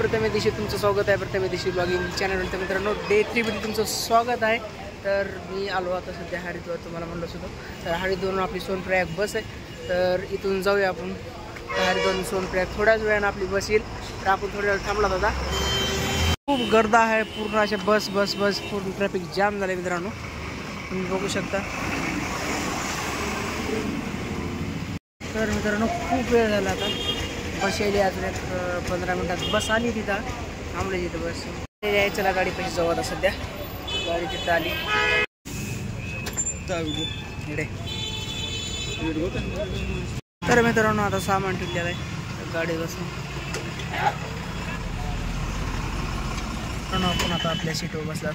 प्रथमे दिवशी तुमचं स्वागत आहे. प्रथमे दिवशी ब्लॉगिंग चॅनलवरती मित्रांनो डे 3 मध्ये तुमचं स्वागत आहे. तर मी आलो आता सध्या हरिद्वार, तुम्हाला म्हणलं सुद्धा. तर हरिद्वारवरून आपली सोनप्रयाग बस आहे. तर इथून जाऊया आपण हरिद्वार सोनप्रयाग. थोड्याच वेळानं आपली बस येईल. तर आपण थोड्या वेळ थांबला होता. खूप गर्दी आहे, पूर्ण अशा बस पूर्ण ट्रॅफिक जाम झालं मित्रांनो, तुम्ही बघू शकता. तर मित्रांनो खूप वेळ झाला आता. बस यायली अजून एक 15 मिनिटात बस आली. तिथं थांबली तिथं बस यायचं. गाडी पैसे जाऊ आता सध्या. गाडी तिथं आली. तर मित्रांनो आता सामान ठेवलेलं आहे गाडी बसून. आपण आता आपल्या सीटवर बसलात.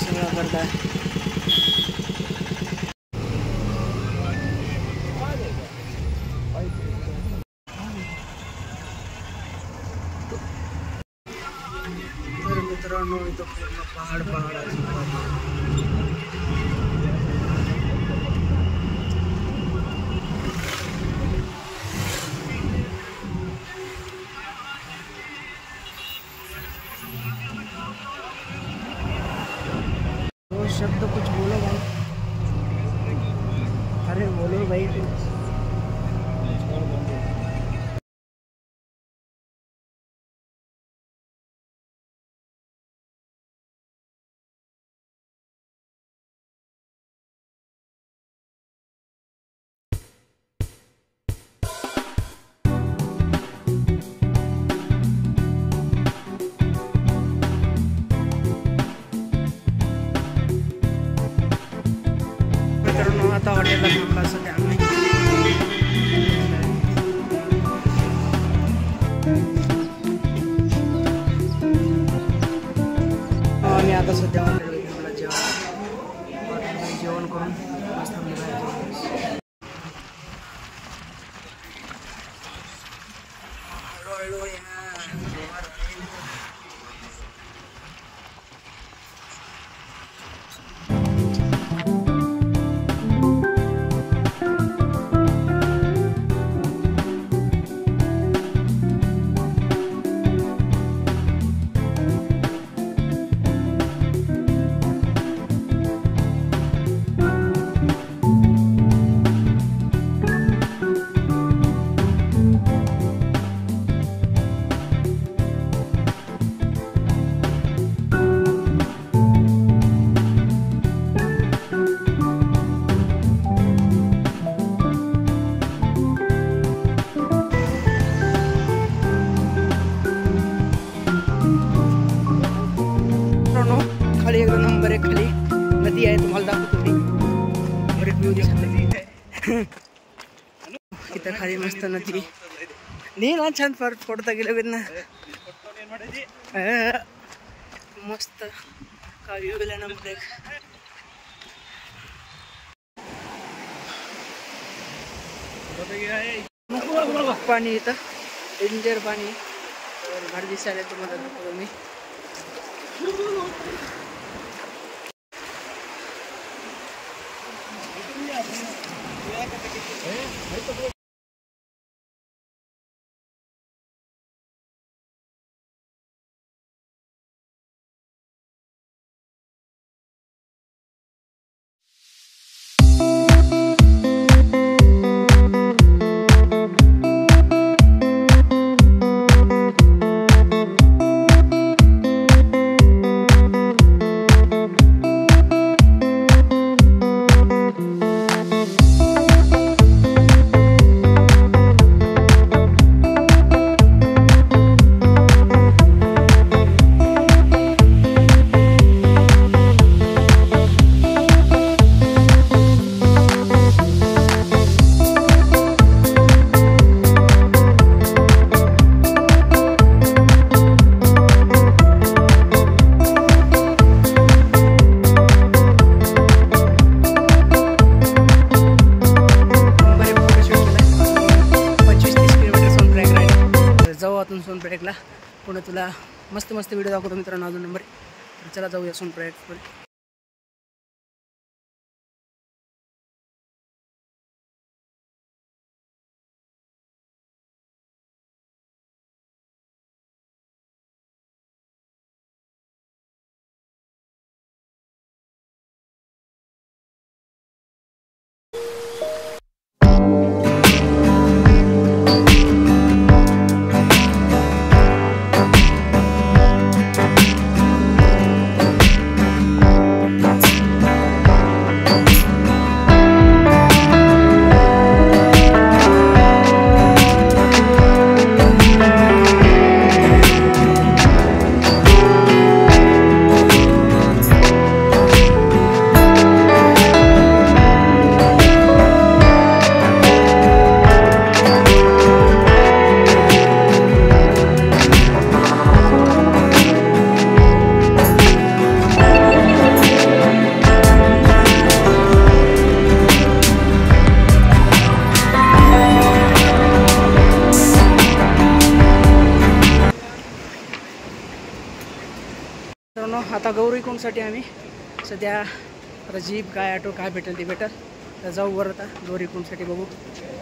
सगळं करता तर मित्रांनो इथं पूर्ण पहाड वो शब्द कुछ बोलो भाई. अरे बोलो भाई. आता हॉटेलला थांबला सध्या आम्ही. आम्ही आता सध्या हॉटेलमध्ये थांबला जेवण करून मस्त खाली एक नंबर आहे. खाली नदी आहे, तुम्हाला दाखवतो मी. बरेच व्ह्यू दिसत इथं खाली मस्त नदी. नाही ना छान फोडता गेलं ना मस्त काय व्ह्यू ना मध्ये. पाणी इथं डेंजर पाणी. तर भारी दिसायला तुम्हाला दाखवतो मी. सोनप्रयागला. पुन्हा तुला मस्त व्हिडिओ दाखवतो मित्रांनो अजून नंबर. तर चला जाऊया सोनप्रयाग. आता गौरीकुंडसाठी आम्ही सध्या आता जीप काय ऑटो काय भेटेल ते भेटेल तर जाऊ वर आता गौरीकुंडसाठी बघू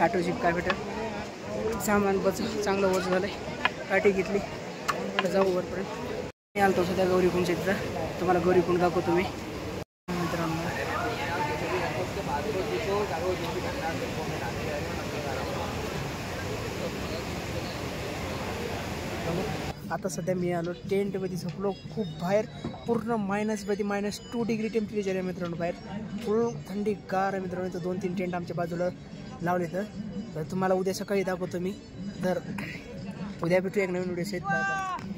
ऑटो जीप काय भेटेल सामान बच चांगलं वज झालं आहे काठी घेतली तर जाऊ वरपर्यंत मी आलतो सध्या गौरीकुंडच्या तिथं तुम्हाला गौरीकुंड दाखवतो मी मित्रांनो आता सध्या मी आलो टेंटमध्ये झोपलो खूप बाहेर पूर्ण -2 डिग्री टेम्परेचर आहे मित्रांनो बाहेर फुल थंडी गार आहे मित्रांनो. 2-3 टेंट आमच्या बाजूला लावले तर तुम्हाला उद्या सकाळी दाखवतो मी. तर उद्या भेटू एक नवीन व्हिडिओ. Bye bye.